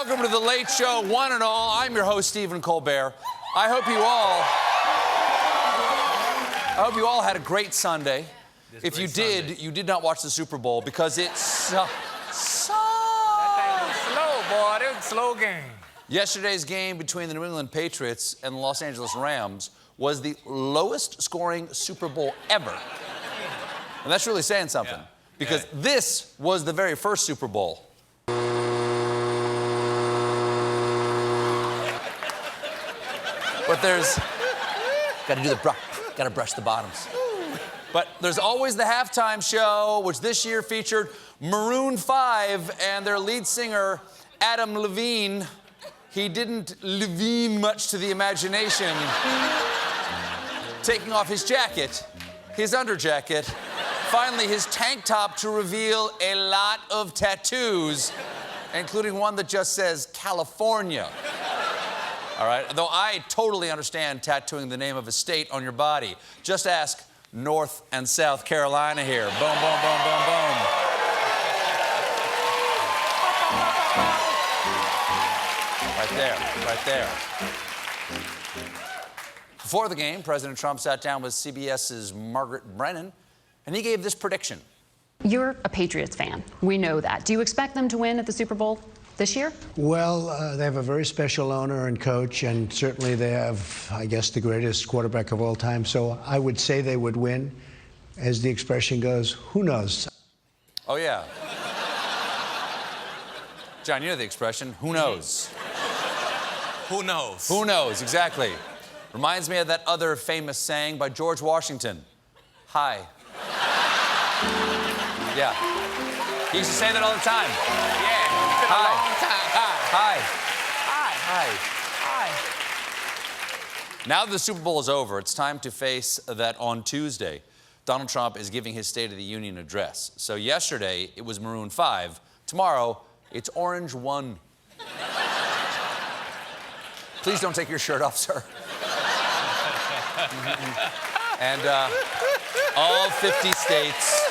Welcome to The Late Show, one and all. I'm your host, Stephen Colbert. I hope you all had a great Sunday. If you did, you did not watch the Super Bowl because it's That thing was slow, boy. It was a slow game. Yesterday's game between the New England Patriots and the Los Angeles Rams was the lowest scoring Super Bowl ever. And that's really saying something, because this was the very first Super Bowl. But there's, gotta brush the bottoms. But there's always the halftime show, which this year featured Maroon 5 and their lead singer, Adam Levine. He didn't Levine much to the imagination, taking off his jacket, his underjacket, finally his tank top to reveal a lot of tattoos, including one that just says California. All right, though I totally understand tattooing the name of a state on your body. Just ask North and South Carolina here. Boom, boom, boom, boom, boom. Right there, right there. Before the game, President Trump sat down with CBS's Margaret Brennan, and he gave this prediction. You're a Patriots fan. We know that. Do you expect them to win at the Super Bowl this year? Well, they have a very special owner and coach, and certainly they have, I guess, the greatest quarterback of all time. So I would say they would win. As the expression goes, who knows? Oh, yeah. John, you know the expression, who knows? Who knows? Who knows, exactly. Reminds me of that other famous saying by George Washington. Hi. Yeah. He used to say that all the time. Yeah, it's been a long time. Hi. Hi. Hi. Now that the Super Bowl is over, it's time to face that on Tuesday, Donald Trump is giving his State of the Union address. So yesterday, it was Maroon 5. Tomorrow, it's Orange 1. Please don't take your shirt off, sir. And all 50 states.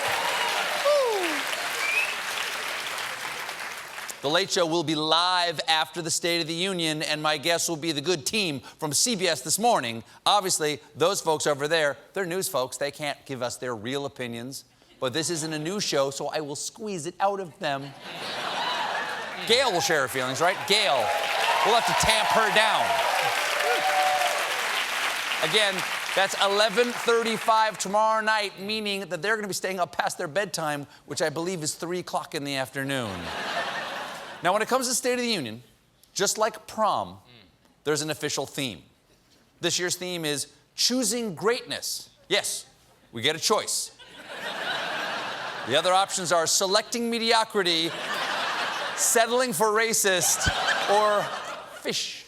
The Late Show will be live after the State of the Union, and my guests will be the good team from CBS This Morning. Obviously, those folks over there, they're news folks. They can't give us their real opinions. But this isn't a news show, so I will squeeze it out of them. Gail will share her feelings, right? Gail. We'll have to tamp her down. Again, that's 11:35 tomorrow night, meaning that they're going to be staying up past their bedtime, which I believe is 3 o'clock in the afternoon. Now, when it comes to State of the Union, just like prom, there's an official theme. This year's theme is choosing greatness. Yes, we get a choice. The other options are selecting mediocrity, settling for racist, or fish.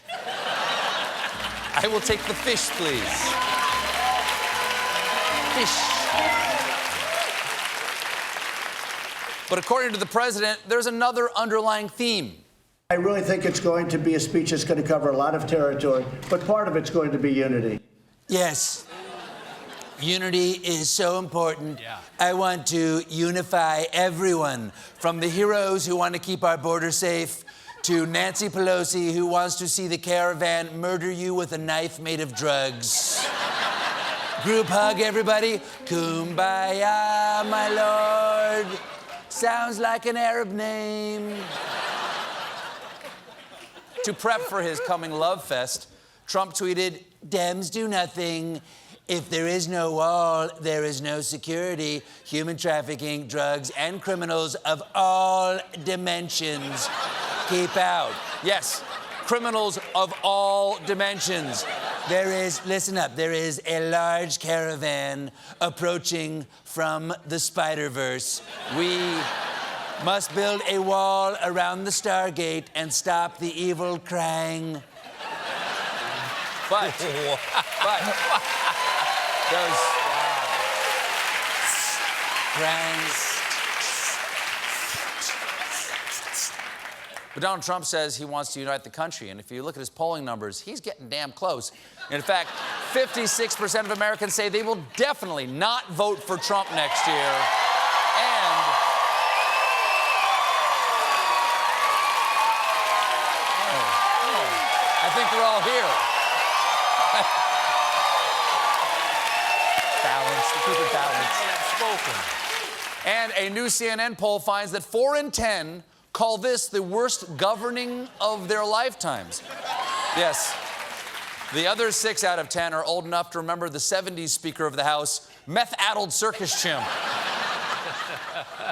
I will take the fish, please. Fish. But according to the president, there's another underlying theme. I really think it's going to be a speech that's going to cover a lot of territory, but part of it's going to be unity. Yes. Unity is so important. Yeah. I want to unify everyone, from the heroes who want to keep our border safe to Nancy Pelosi, who wants to see the caravan murder you with a knife made of drugs. Group hug, everybody. Kumbaya, my lord. Sounds like an Arab name. To prep for his coming love fest, Trump tweeted, Dems do nothing. If there is no wall, there is no security. Human trafficking, drugs, and criminals of all dimensions keep out. yes, criminals of all dimensions. There is, listen up, there is a large caravan approaching from the Spider-Verse. We must build a wall around the Stargate and stop the evil Krang. But those Krangs. But Donald Trump says he wants to unite the country, and if you look at his polling numbers, he's getting damn close. In fact, 56% of Americans say they will definitely not vote for Trump next year. And think they're all here. Balance, keep it balanced. Spoken. And a new CNN poll finds that 4 in 10 call this the worst governing of their lifetimes. Yes. The other 6 out of 10 are old enough to remember the 70s Speaker of the House, meth-addled circus chimp.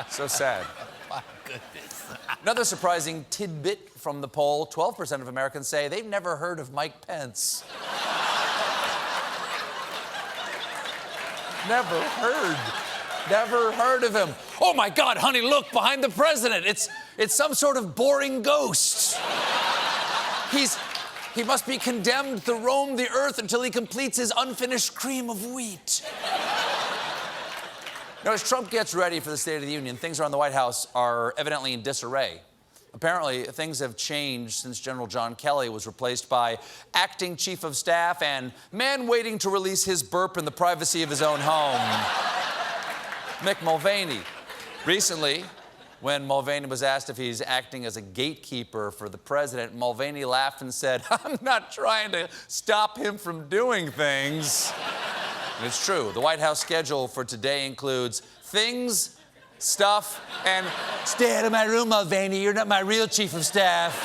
So sad. My goodness. Another surprising tidbit from the poll, 12% of Americans say they've never heard of Mike Pence. Never heard of him. Oh my God, honey, look behind the president. It's some sort of boring ghost. He must be condemned to roam the earth until he completes his unfinished cream of wheat. Now, as Trump gets ready for the State of the Union, things around the White House are evidently in disarray. Apparently, things have changed since General John Kelly was replaced by acting chief of staff and man waiting to release his burp in the privacy of his own home, Mick Mulvaney. Recently, when Mulvaney was asked if he's acting as a gatekeeper for the president, Mulvaney laughed and said, "I'm not trying to stop him from doing things." And it's true. The White House schedule for today includes things, stuff, and Stay out of my room, Mulvaney. You're not my real chief of staff.